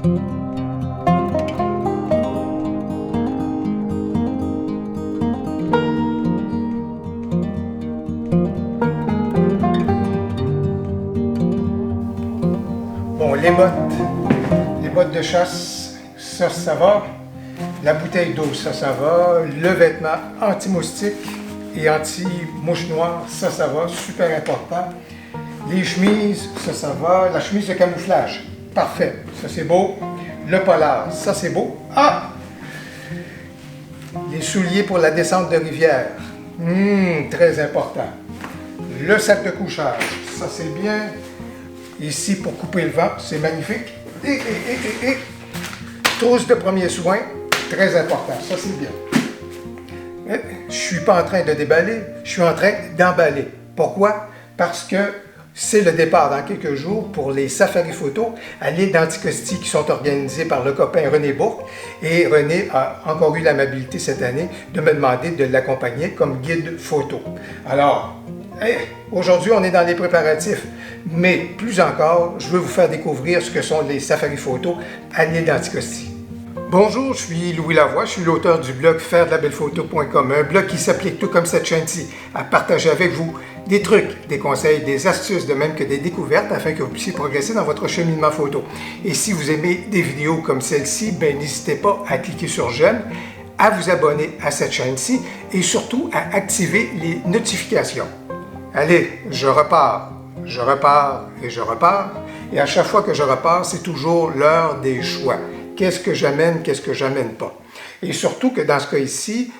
Bon, les bottes de chasse, ça va. La bouteille d'eau, ça va. Le vêtement anti-moustique et anti-mouche noire, ça va. Super important. Les chemises, ça va. La chemise de camouflage, parfait. Ça, c'est beau. Le polar, ça, c'est beau. Ah! Les souliers pour la descente de rivière. Très important. Le sac de couchage, ça, c'est bien. Ici, pour couper le vent, c'est magnifique. Et trousse de premiers soins, très important, ça c'est bien. Je ne suis pas en train de déballer, je suis en train d'emballer. Pourquoi? Parce que c'est le départ dans quelques jours pour les safaris photos à l'île d'Anticosti qui sont organisés par le copain René Bourque. Et René a encore eu l'amabilité cette année de me demander de l'accompagner comme guide photo. Alors, aujourd'hui, on est dans les préparatifs, mais plus encore, je veux vous faire découvrir ce que sont les safaris photos à l'île d'Anticosti. Bonjour, je suis Louis Lavoie, je suis l'auteur du blog fairedelabelephoto.com, un blog qui s'applique tout comme cette chaîne-ci à partager avec vous des trucs, des conseils, des astuces, de même que des découvertes afin que vous puissiez progresser dans votre cheminement photo. Et si vous aimez des vidéos comme celle-ci, n'hésitez pas à cliquer sur j'aime, à vous abonner à cette chaîne-ci et surtout à activer les notifications. Allez, je repars et je repars. Et à chaque fois que je repars, c'est toujours l'heure des choix. Qu'est-ce que j'amène, qu'est-ce que j'amène pas? Et surtout que dans ce cas ici,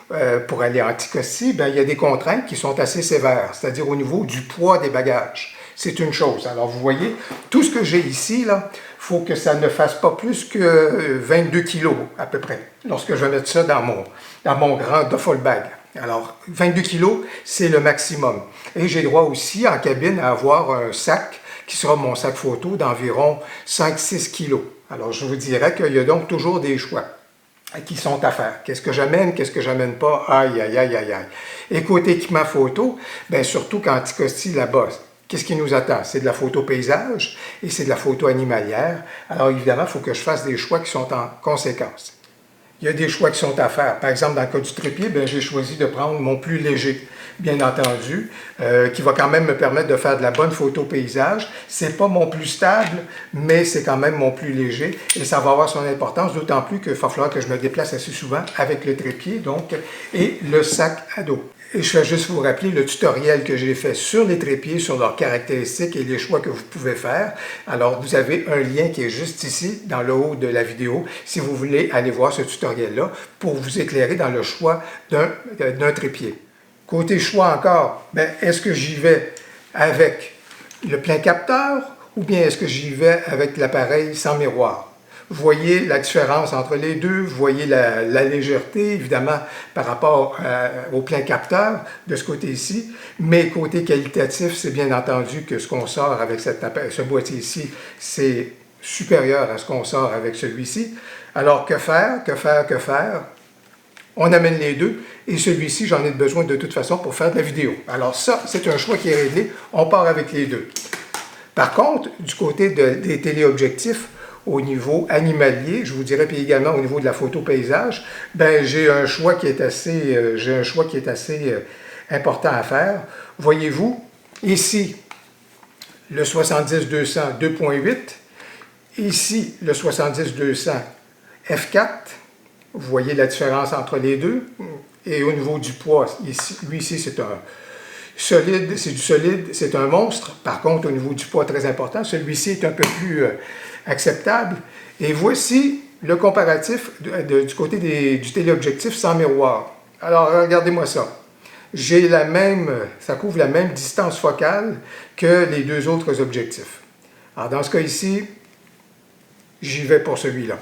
pour aller à Anticosti, il y a des contraintes qui sont assez sévères, c'est-à-dire au niveau du poids des bagages. C'est une chose. Alors vous voyez, tout ce que j'ai ici, il faut que ça ne fasse pas plus que 22 kilos à peu près, lorsque je vais mettre ça dans mon grand duffel bag. Alors, 22 kilos, c'est le maximum. Et j'ai droit aussi, en cabine, à avoir un sac, qui sera mon sac photo, d'environ 5-6 kilos. Alors, je vous dirais qu'il y a donc toujours des choix qui sont à faire. Qu'est-ce que j'amène, qu'est-ce que j'amène pas? Aïe, aïe, aïe, aïe, aïe. Et côté équipement photo, surtout qu'à Anticosti, là-bas, qu'est-ce qui nous attend? C'est de la photo paysage et c'est de la photo animalière. Alors, évidemment, il faut que je fasse des choix qui sont en conséquence. Il y a des choix qui sont à faire. Par exemple, dans le cas du trépied, j'ai choisi de prendre mon plus léger, bien entendu, qui va quand même me permettre de faire de la bonne photo paysage. C'est pas mon plus stable, mais c'est quand même mon plus léger et ça va avoir son importance, d'autant plus qu'il va falloir que je me déplace assez souvent avec le trépied, donc, et le sac à dos. Et je vais juste vous rappeler le tutoriel que j'ai fait sur les trépieds, sur leurs caractéristiques et les choix que vous pouvez faire. Alors, vous avez un lien qui est juste ici, dans le haut de la vidéo, si vous voulez aller voir ce tutoriel-là, pour vous éclairer dans le choix d'un trépied. Côté choix encore, est-ce que j'y vais avec le plein capteur ou bien est-ce que j'y vais avec l'appareil sans miroir? Vous voyez la différence entre les deux, vous voyez la légèreté, évidemment, par rapport au plein capteur de ce côté-ci, mais côté qualitatif, c'est bien entendu que ce qu'on sort avec ce boîtier-ci, c'est supérieur à ce qu'on sort avec celui-ci. Alors, que faire? On amène les deux, et celui-ci, j'en ai besoin de toute façon pour faire de la vidéo. Alors ça, c'est un choix qui est réglé, on part avec les deux. Par contre, du côté des téléobjectifs, au niveau animalier, je vous dirais, puis également au niveau de la photo paysage, j'ai un choix qui est assez, important à faire. Voyez-vous, ici, le 70-200 2.8, ici, le 70-200 F4, vous voyez la différence entre les deux, et au niveau du poids, ici, c'est un solide, c'est du solide, c'est un monstre. Par contre, au niveau du poids très important, celui-ci est un peu plus acceptable. Et voici le comparatif du côté du téléobjectif sans miroir. Alors, regardez-moi ça. Ça couvre la même distance focale que les deux autres objectifs. Alors, dans ce cas ici, j'y vais pour celui-là.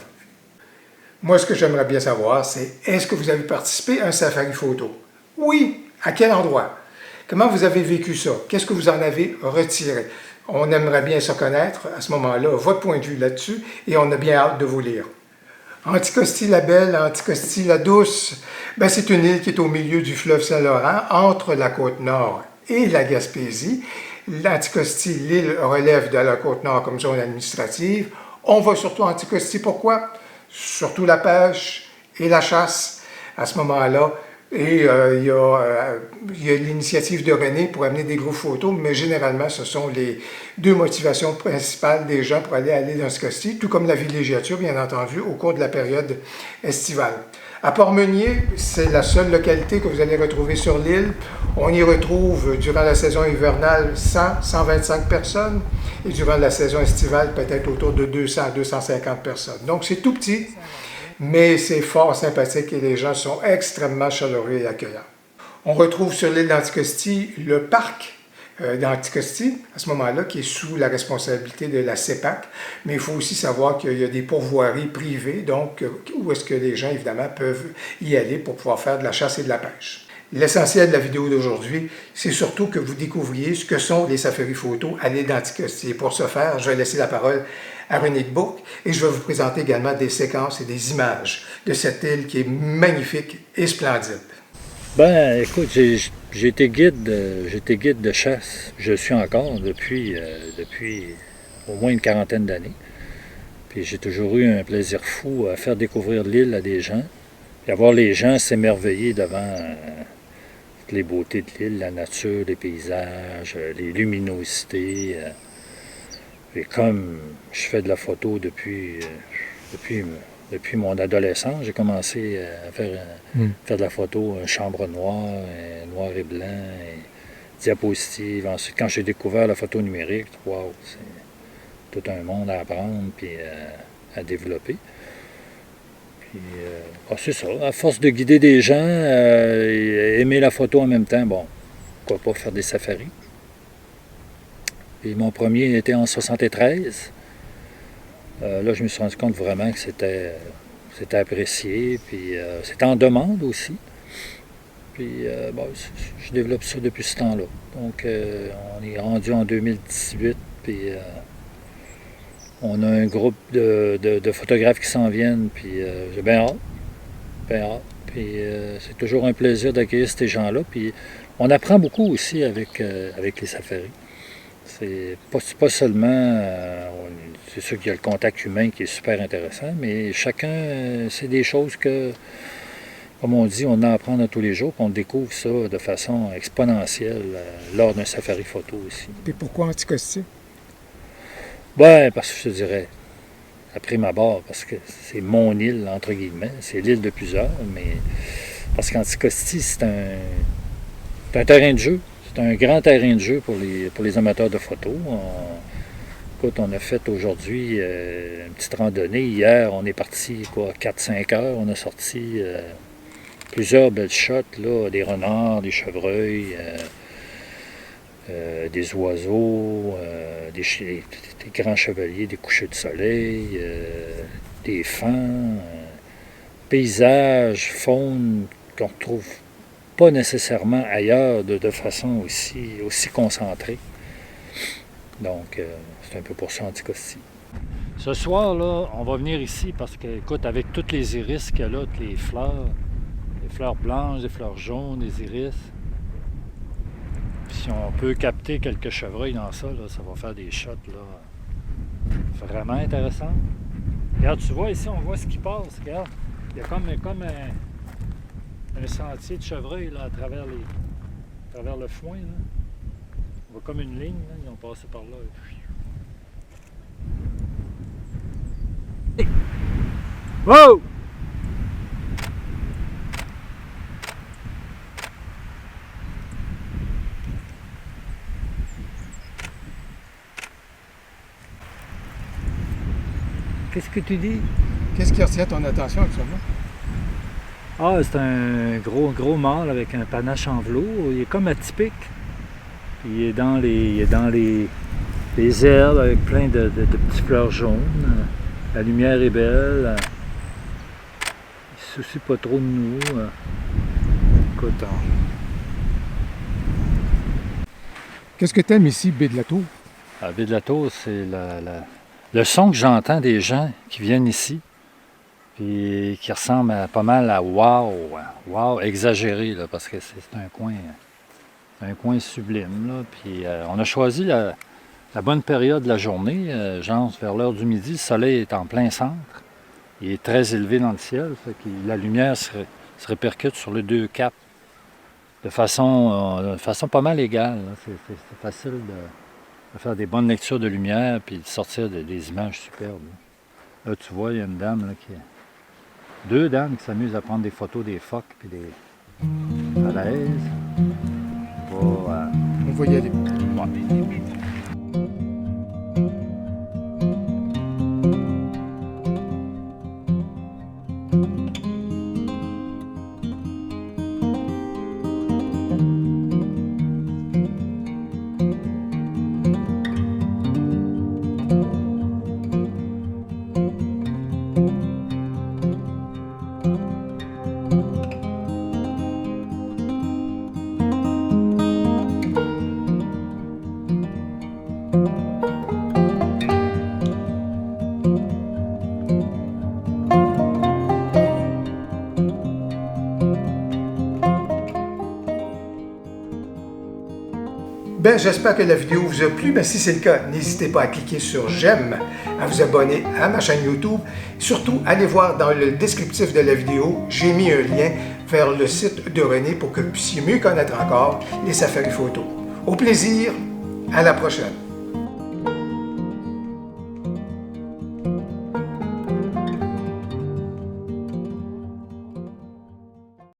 Moi, ce que j'aimerais bien savoir, c'est est-ce que vous avez participé à un safari photo? Oui! À quel endroit? Comment vous avez vécu ça? Qu'est-ce que vous en avez retiré? On aimerait bien se connaître à ce moment-là, votre point de vue là-dessus, et on a bien hâte de vous lire. Anticosti la Belle, Anticosti la Douce, c'est une île qui est au milieu du fleuve Saint-Laurent, entre la côte nord et la Gaspésie. L'Anticosti, l'île relève de la côte nord comme zone administrative. On va surtout en Anticosti. Pourquoi? Surtout la pêche et la chasse à ce moment-là. Et il y a l'initiative de René pour amener des groupes photos, mais généralement, ce sont les deux motivations principales des gens pour aller à l'île d'Anticosti, tout comme la villégiature, bien entendu, au cours de la période estivale. À Port-Meunier, c'est la seule localité que vous allez retrouver sur l'île. On y retrouve, durant la saison hivernale, 100-125 personnes, et durant la saison estivale, peut-être autour de 200-250 personnes. Donc, c'est tout petit, mais c'est fort sympathique et les gens sont extrêmement chaleureux et accueillants. On retrouve sur l'île d'Anticosti le parc d'Anticosti, à ce moment-là, qui est sous la responsabilité de la CEPAC. Mais il faut aussi savoir qu'il y a des pourvoiries privées, donc où est-ce que les gens, évidemment, peuvent y aller pour pouvoir faire de la chasse et de la pêche. L'essentiel de la vidéo d'aujourd'hui, c'est surtout que vous découvriez ce que sont les safaris photos à l'île d'Anticosti. Et pour ce faire, je vais laisser la parole à René Bourque et je vais vous présenter également des séquences et des images de cette île qui est magnifique et splendide. Ben, écoute, j'ai été guide de chasse. Je le suis encore depuis au moins une quarantaine d'années. Puis j'ai toujours eu un plaisir fou à faire découvrir l'île à des gens, et à voir les gens s'émerveiller devant toutes les beautés de l'île, la nature, les paysages, les luminosités. Et comme je fais de la photo depuis mon adolescence, j'ai commencé à faire de la photo chambre noire, noir et blanc, et diapositive. Ensuite, quand j'ai découvert la photo numérique, wow, c'est tout un monde à apprendre et à développer. Puis, c'est ça. À force de guider des gens, aimer la photo en même temps, bon, pourquoi pas faire des safaris. Et mon premier était en 73. Là, je me suis rendu compte vraiment que c'était apprécié, puis c'était en demande aussi. Puis, je développe ça depuis ce temps-là. Donc, on est rendu en 2018, puis on a un groupe de photographes qui s'en viennent, puis j'ai bien hâte. Puis, c'est toujours un plaisir d'accueillir ces gens-là. Puis, on apprend beaucoup aussi avec les safaris. C'est pas seulement, c'est sûr qu'il y a le contact humain qui est super intéressant, mais chacun, c'est des choses que, comme on dit, on en apprend tous les jours, puis on découvre ça de façon exponentielle lors d'un safari photo aussi. Et pourquoi Anticosti? Ben, parce que je te dirais, après ma barre, parce que c'est mon île, entre guillemets, c'est l'île de plusieurs, mais parce qu'Anticosti, c'est un terrain de jeu. C'est un grand terrain de jeu pour les amateurs de photos. On a fait aujourd'hui une petite randonnée. Hier, on est parti 4-5 heures. On a sorti plusieurs belles shots, là, des renards, des chevreuils, des oiseaux, des grands chevaliers, des couchers de soleil, des fans, paysages, faune qu'on retrouve pas nécessairement ailleurs de façon aussi concentrée. Donc, c'est un peu pour ça Anticosti. Ce soir, là, on va venir ici parce que, écoute, avec toutes les iris qu'il y a là, toutes les fleurs blanches, des fleurs jaunes, des iris, puis si on peut capter quelques chevreuils dans ça, là, ça va faire des shots là, vraiment intéressants. Regarde, tu vois ici, on voit ce qui passe. Regarde, il y a comme un sentier de chevreuil là, à travers le foin. Là. On voit comme une ligne, là, ils ont passé par là. Hey! Wow! Qu'est-ce que tu dis? Qu'est-ce qui retient ton attention actuellement? Ah, c'est un gros mâle avec un panache en velours. Il est comme atypique. Il est dans les herbes avec plein de petites fleurs jaunes. La lumière est belle. Il se soucie pas trop de nous. Écoute, Qu'est-ce que tu aimes ici, Baie de la Tour? À Baie de la Tour, c'est le son que j'entends des gens qui viennent ici. Puis qui ressemble pas mal à wow, exagéré, là, parce que c'est un coin sublime. Là. Puis on a choisi la bonne période de la journée, genre vers l'heure du midi, le soleil est en plein centre. Il est très élevé dans le ciel, fait que la lumière se répercute sur les deux capes de façon pas mal égale. C'est facile de faire des bonnes lectures de lumière puis de sortir des images superbes. Là, tu vois, il y a une dame là, deux dames qui s'amusent à prendre des photos des phoques puis des falaises. On va y aller. Ouais. Ben, j'espère que la vidéo vous a plu. Ben, si c'est le cas, n'hésitez pas à cliquer sur j'aime, à vous abonner à ma chaîne YouTube. Surtout, allez voir dans le descriptif de la vidéo, j'ai mis un lien vers le site de René pour que vous puissiez mieux connaître encore les safaris photos. Au plaisir, à la prochaine.